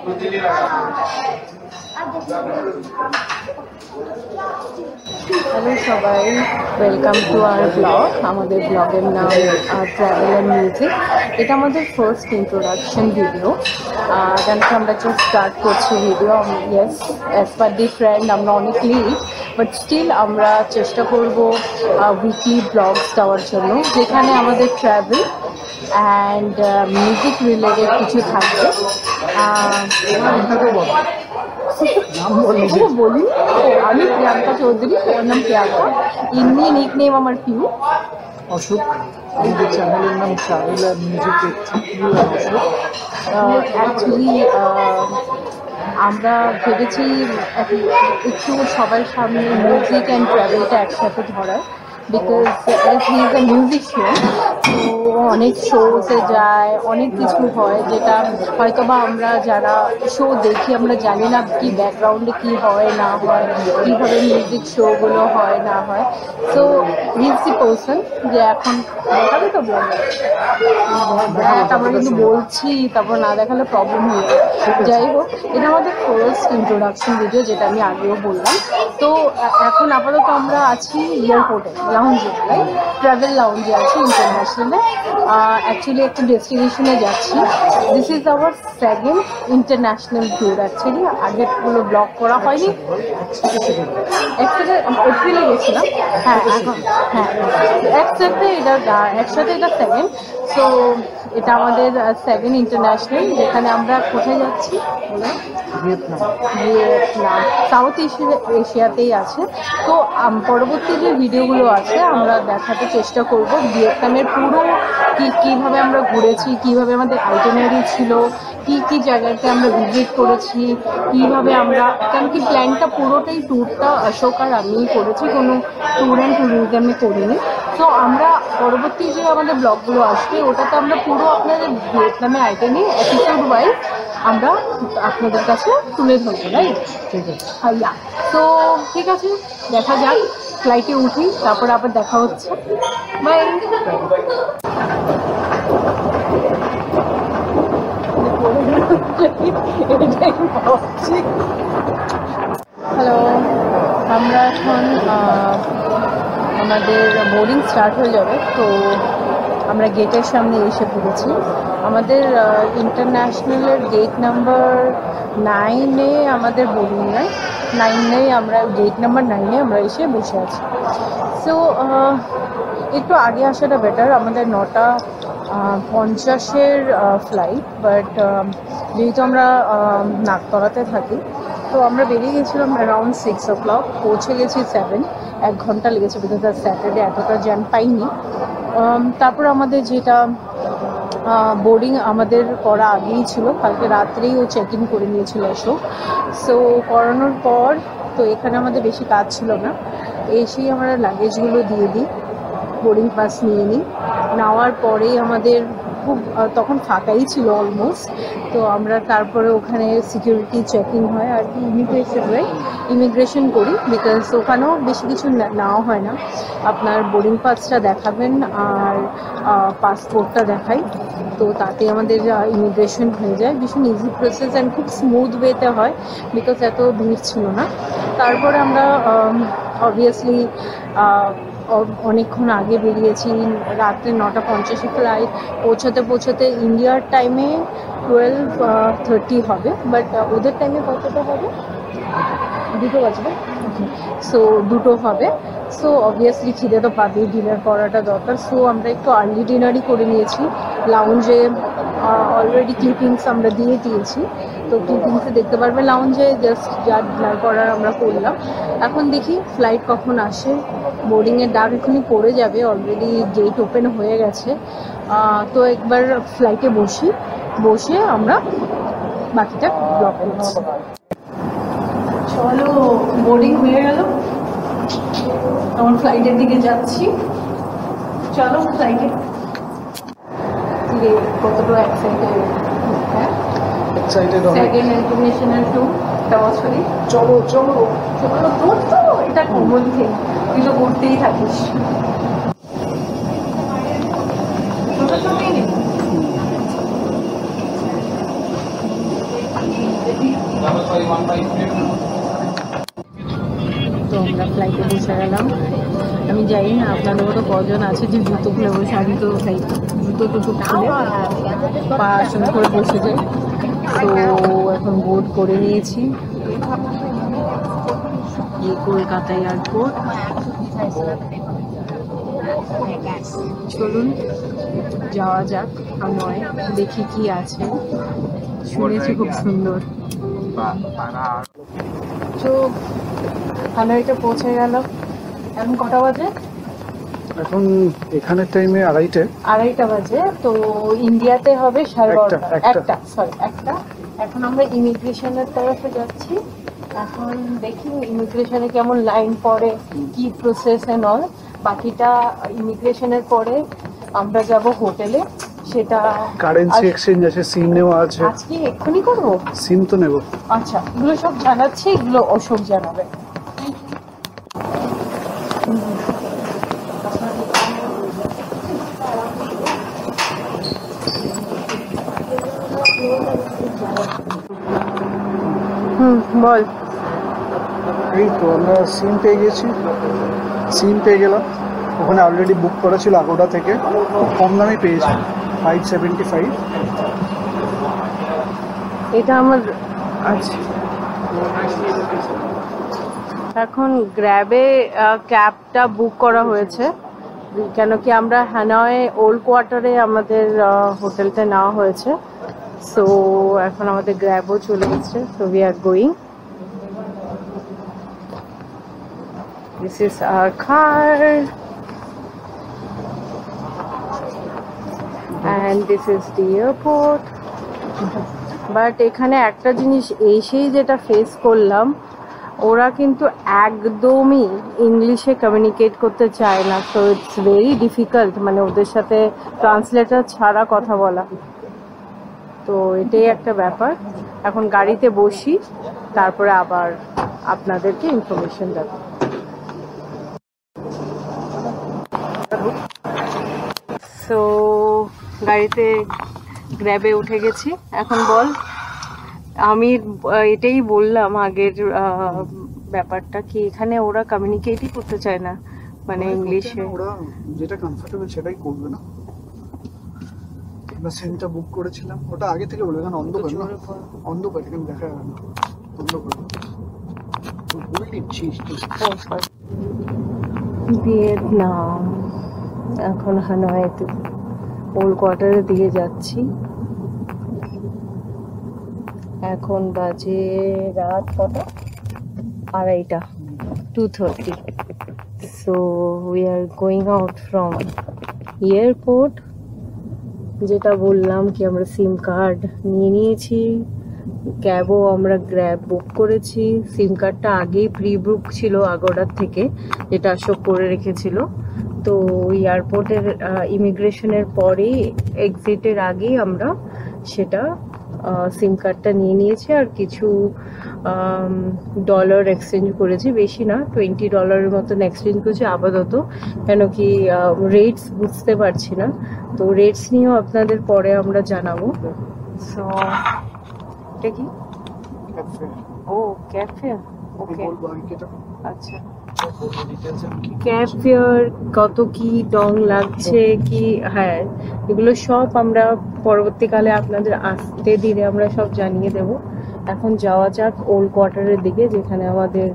Hello সবাই, welcome to our blog. আমাদের ব্লগের নাম ট্রাভেল অ্যান্ড মিউজিক। এটা আমাদের ফার্স্ট ইন্ট্রোডাকশন ভিডিও, কেন কি আমরা জাস্ট স্টার্ট করছি ভিডিও। ইয়েস, অ্যাজ পার দি ট্রেন্ড আমরা অনেক লিট, বাট স্টিল আমরা চেষ্টা করব উইকলি ব্লগস দেওয়ার জন্য, যেখানে আমাদের ট্রাভেল অ্যান্ড মিউজিক রিলেটেড কিছু থাকবে। বলি, আমি প্রিয়াঙ্কা চৌধুরী, ওর নাম প্রিয়াঙ্কা, এমনি নিক নেম আমার পিউ। অশোক, আমাদের চ্যানেলের নাম ট্রাভেল অ্যান্ড মিউজিক। অ্যাকচুয়ালি আমরা ভেবেছি একটু সবার সামনে মিউজিক অ্যান্ড ট্রাভেলটা একসাথে ধরার, because as he is a musician, তো অনেক শোতে যায়, অনেক কিছু হয় যেটা হয়তো বা আমরা যারা শো দেখি আমরা জানি না কি ব্যাকগ্রাউন্ডে কি হয় না হয়, কীভাবে মিউজিক শোগুলো হয় না হয়। So he is the person যে এখন দেখাবে তো ব্লগ, তারপরে কিন্তু বলছি তারপর না দেখালে প্রবলেম হয়ে যায়। যাই হোক, এটা আমাদের ফার্স্ট ইন্ট্রোডাকশন ভিডিও, যেটা আমি আগেও বললাম। তো এখন আপাতত আমরা আছি এয়ারপোর্টে, লাউঞ্জে, রাইট, ট্রাভেল লাউঞ্জে আছি ইন্টারন্যাশনালে। অ্যাকচুয়ালি একটা ডেস্টিনেশনে যাচ্ছি। This is our second international tour. Actually আগেরগুলো ব্লগ করা হয়নি, এপ্রিলে গেছিলাম। হ্যাঁ এখন, হ্যাঁ একসাথে এটা সেকেন্ড। সো এটা আমাদের সেকেন্ড ইন্টারন্যাশনাল, যেখানে আমরা কোথায় যাচ্ছি, ভিয়েতনাম, সাউথ এশিয়াতেই আছে। তো পরবর্তী যে ভিডিওগুলো আছে আমরা দেখাতে চেষ্টা করব ভিয়েতনামের পুরো কীভাবে আমরা ঘুরেছি, কীভাবে আমাদের আইটিনারি ছিল, কি জায়গাতে আমরা ভিজিট করেছি, কীভাবে আমরা, কেন কি প্ল্যানটা পুরোটাই ট্যুরটা অশোক আর আমিই করেছি, কোনো ট্যুর অ্যান্ড ট্যুরিজমে করিনি। তো আমরা পরবর্তী যে আমাদের ব্লগগুলো আসবে ওটাতে আমরা পুরো আপনাদের ভিয়েতনামে আইটেমে এপিসোড ওয়াইজ আমরা আপনাদের কাছে তুলে ধরবো, রাইট? ঠিক আছে, হ্যাঁ। তো ঠিক আছে, দেখা যাক, ফ্লাইটে উঠি, তারপরে আবার দেখা হচ্ছে। বাই। হ্যালো, আমরা এখন আমাদের বোর্ডিং স্টার্ট হয়ে যাবে। তো আমরা গেটের সামনে এসে পড়েছি। আমাদের ইন্টারন্যাশনালের গেট নাম্বার 9-এ আমাদের বোর্ডিং নেয়। 9-এ আমরা, গেট নাম্বার 9-এ আমরা এসে বসে আছি। সো একটু আগে আসাটা বেটার। আমাদের 9:50-এর ফ্লাইট, বাট যেহেতু আমরা নাকতলাতে থাকি, তো আমরা বেরিয়ে গেছিলাম অ্যারাউন্ড 6 o'clock, পৌঁছে গেছি 7, 1 ঘন্টা লেগেছে, বিকজ আর স্যাটারডে এতটা জ্যাম পাইনি। তারপর আমাদের যেটা বোর্ডিং আমাদের করা আগেই ছিল, কালকে রাত্রেই ও চেক ইন করে নিয়েছিল অশোক। সো করানোর পর তো এখানে আমাদের বেশি কাজ ছিল না, এসেই আমরা লাগেজগুলো দিয়ে দিই, বোর্ডিং পাস নিয়ে নিই। নেওয়ার পরেই আমাদের খুব তখন ফাঁকাই ছিল অলমোস্ট। তো আমরা তারপরে ওখানে সিকিউরিটি চেকিং হয় আর কি, ইমিগ্রেশন করি, বিকজ ওখানেও বেশি কিছু নেওয়া হয় না। আপনার বোর্ডিং পাসটা দেখাবেন আর পাসপোর্টটা দেখাই, তো তাতে আমাদের ইমিগ্রেশন হয়ে যায়। ভীষণ ইজি প্রসেস অ্যান্ড খুব স্মুথ ওয়েতে হয়, বিকজ এত ভিড় ছিল না। তারপরে আমরা অবভিয়াসলি অনেকক্ষণ আগে বেরিয়েছি, রাত্রে 9:50 ফ্লাইট, পৌঁছাতে ইন্ডিয়ার টাইমে 12:30 হবে, বাট ওদের টাইমে কতটা হবে, 2টো বাজবে। সো 2টো হবে। সো অবভিয়াসলি খিদে তো পাবেই, ডিনার করাটা দরকার। সো আমরা একটু আর্লি ডিনারই করে নিয়েছি। লাউঞ্জে অলরেডি ক্লিপিংস আমরা দিয়ে দিয়েছি, তো ক্লিপিংসে দেখতে পারবে লাউঞ্জে জাস্ট যা ডিনার করার আমরা করলাম। এখন দেখি ফ্লাইট কখন আসে। বোর্ডিংয়ের ডাক এখনই পড়ে যাবে, অলরেডি গেট ওপেন হয়ে গেছে। তো একবার ফ্লাইটে বসে আমরা বাকিটা ব্লগ করছি। চলো, বোর্ডিং হয়ে গেল, আমার ফ্লাইটের দিকে যাচ্ছি। চলো ফ্লাইটে, কতটা এক্সাইটেড, হ্যাঁ সেকেন্ড ইন্টারন্যাশনাল ট্যুর একটা বছরই। চলো চলো চলো, তোর তো এটা কমন থেকে তুই তো করতেই থাকিস। তো আমরা ফ্লাইটে বসে গেলাম। আমি জানি না আপনাদের মতো কজন আছে যে জুতো খুলে বসে, আমি তো ভাই জুতো টুতু খুলে পা আসন করে বসে যাই। তো এখন বোর্ড করে নিয়েছি, এই কলকাতা এয়ারপোর্ট। চলুন যাওয়া যাক হানয়, দেখি কি আছে। শুনেছি খুব সুন্দর। তো হানয়তে পৌঁছে গেল। এখন কটা বাজে? এখন এখানের টাইমে আড়াইটা বাজে। তো ইন্ডিয়াতে হবে একটা। একটা। এখন আমরা ইমিগ্রেশনের তরফে যাচ্ছি। এখন দেখি ইমিগ্রেশনে কেমন লাইন পড়ে, কি প্রসেস এন্ড অল। বাকিটা ইমিগ্রেশনের পরে আমরা যাব হোটেলে। সেটা কারেন্সি এক্সচেঞ্জ আছে, সিম নেওয়া আছে। আজকে এক্ষুনি করবো? সিম তো নেব। আচ্ছা, এগুলো সব জানাচ্ছি, এগুলো অশোক জানাবে। বল। এই তো আমরা সিম পেয়ে গেলাম। ওখানে অলরেডি বুক করা ছিল আগোড়া থেকে, খুব কম দামে পেয়েছি, 575। এটা আমার আচ্ছা। এখন গ্র্যাবে ক্যাবটা বুক করা হয়েছে, কেন কি আমরা হানয় ওল্ড কোয়ার্টারে আমাদের হোটেলটা নেওয়া হয়েছে। সো এখন আমাদের গ্র্যাবও চলে গেছে। So we are going. This is our car and this is the airport. But এখানে একটা জিনিস এসেই যেটা ফেস করলাম, ওরা কিন্তু একদমই ইংলিশে কমিউনিকেট করতে চায় না। তো ইটস ভেরি ডিফিকাল্ট, মানে ওদের সাথে ট্রান্সলেটর ছাড়া কথা বলা। তো এটাই একটা ব্যাপার। এখন গাড়িতে বসি, তারপরে আবার আপনাদেরকে ইনফরমেশন দেব। সো গাড়িতে গ্র্যাবে উঠে গেছি। এখন বল, আমি এটাই বললাম আগের ব্যাপারটা কি এখানে ওরা কমিউনিকেটই করতে চায় না, মানে ইংলিশে। ওরা যেটা কমফোর্টেবল সেটাই করবে না। আমরা সিমটা বুক করেছিলাম, ওটা আগে থেকে বলবে, কারণ অন্ধকার এখানে দেখা যাবে না, অন্ধকার। ভিয়েতনাম। এখন হানয়তে ওল্ড কোয়ার্টারের দিকে যাচ্ছি। এখন বাজে রাত কত? 2:30, 2:30। So we are going out from airport. যেটা বললাম কি আমরা সিম কার্ড নিয়ে নিয়েছি, ক্যাবও আমরা গ্র্যাব বুক করেছি। সিম কার্ডটা আগেই প্রি বুক ছিল আগোড়ার থেকে, যেটা অশোক করে রেখেছিল। তো এয়ারপোর্টের ইমিগ্রেশনের পরেই, এক্সিটের আগেই আমরা সেটা সিম কার্ডটা নিয়ে নিয়েছি। আর কিছু ডলার এক্সচেঞ্জ করেছি, বেশি না, $20 মতন এক্সচেঞ্জ করেছি আপাতত, কেন কি রেটস বুঝতে পারছি না। তো রেটস নিয়েও আপনাদের পরে আমরা জানাবো। সো এটা কি? ও ক্যাফে। ওকে, আচ্ছা। ক্যাব ফেয়ার কত কি ডং লাগছে কি, হ্যাঁ এগুলো সব আমরা পরবর্তীকালে আপনাদের আসতে দিলে আমরা সব জানিয়ে দেব। এখন যাওয়া যাক ওল্ড কোয়ার্টারের দিকে, যেখানে আমাদের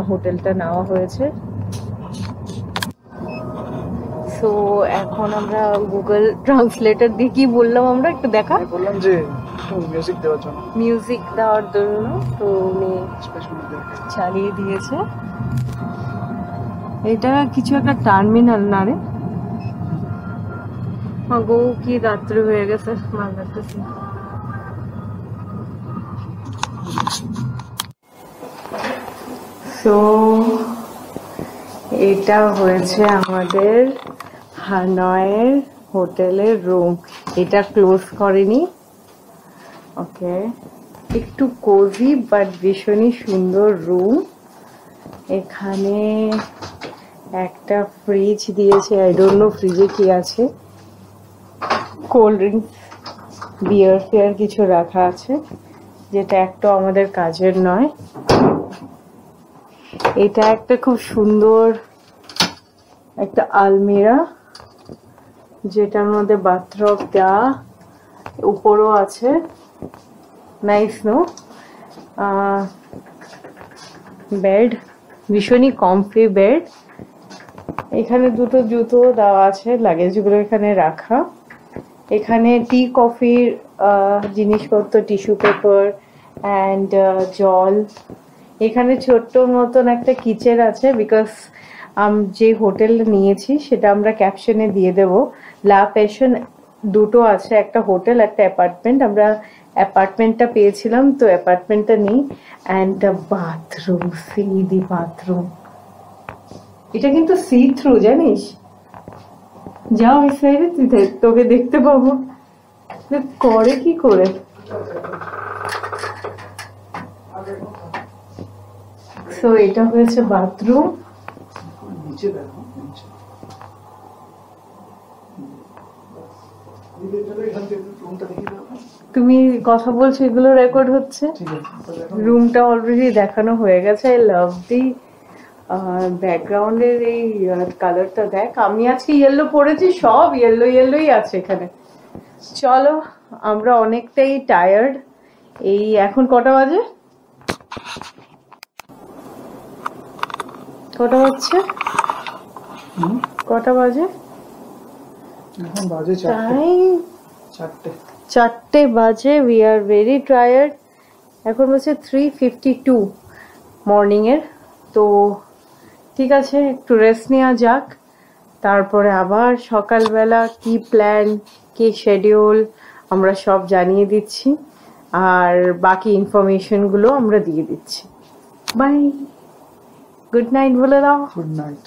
হোটেলটা নেওয়া হয়েছে। সো এখন আমরা গুগল ট্রান্সলেটর দিয়ে কি বললাম, আমরা একটু দেখা বললাম যে মিউজিক দেওয়ার জন্য, তো উনি চালিয়ে দিয়েছে। এটা কিছু একটা টার্মিনাল না রে? গো কি রাত্রি হয়ে গেছে, মাল লাগতেছে। সো এটা হয়েছে আমাদের হানয়ের হোটেলের রুম। এটা ক্লোজ করেনি। ওকে, একটু কোজি বাট ভীষণই সুন্দর রুম। এখানে একটা ফ্রিজ দিয়েছে, আই ডোন্ট নো ফ্রিজে কি আছে। কোল্ড ড্রিঙ্কস, বিয়ার ফিয়ার কিছু রাখা আছে। যেটা একটা আমাদের কাজের নয়। এটা একটা খুব সুন্দর একটা আলমিরা, যেটার মধ্যে বাথরব দেওয়া, উপরও আছে। Nice no? বেড, ভীষণই কমফি বেড। এখানে দুটো জুতো দেওয়া আছে, লাগেজগুলো এখানে রাখা। এখানে টি কফির জিনিসপত্র, টিস্যু পেপার অ্যান্ড জল। এখানে ছোট্ট মতন একটা কিচেন আছে, বিকজ যে হোটেল নিয়েছি সেটা আমরা ক্যাপশনে দিয়ে দেব। লা প্যাশন দুটো আছে, একটা হোটেল একটা অ্যাপার্টমেন্ট। আমরা অ্যাপার্টমেন্টটা পেয়েছিলাম, তো অ্যাপার্টমেন্টটা নেই। And the bathroom, see the bathroom. এটা কিন্তু সি থ্রু, জানিস? যাও ওই সাইডে, তুই তোকে দেখতে পাবো। করে কি করে? সো এটা হয়েছে বাথরুম। নিচে দেখো, নিচে তুমি কথা বলছো, এগুলো রেকর্ড হচ্ছে। রুমটা অলরেডি দেখানো হয়ে গেছে। আই লাভ দি ব্যাকগ্রাউন্ডের এই কালারটা। দেখ, আমি আজকে ইয়েলো পরেছি, সব ইয়েলো ইয়েলোই আছে এখানে। চলো, আমরা অনেকটাই টায়ার্ড। এই এখন কটা বাজে? কটা বাজছে? কটা বাজে? এখন বাজে চারটে বাজে। We are very tired. এখন হচ্ছে 3:52 মর্নিংয়ের। তো ঠিক আছে, একটু রেস্ট নেওয়া যাক, তারপরে আবার সকালবেলা কি প্ল্যান, কি শিডিউল আমরা সব জানিয়ে দিচ্ছি, আর বাকি ইনফরমেশনগুলো আমরা দিয়ে দিচ্ছি। বাই, গুড নাইট বলে দাও। Good night.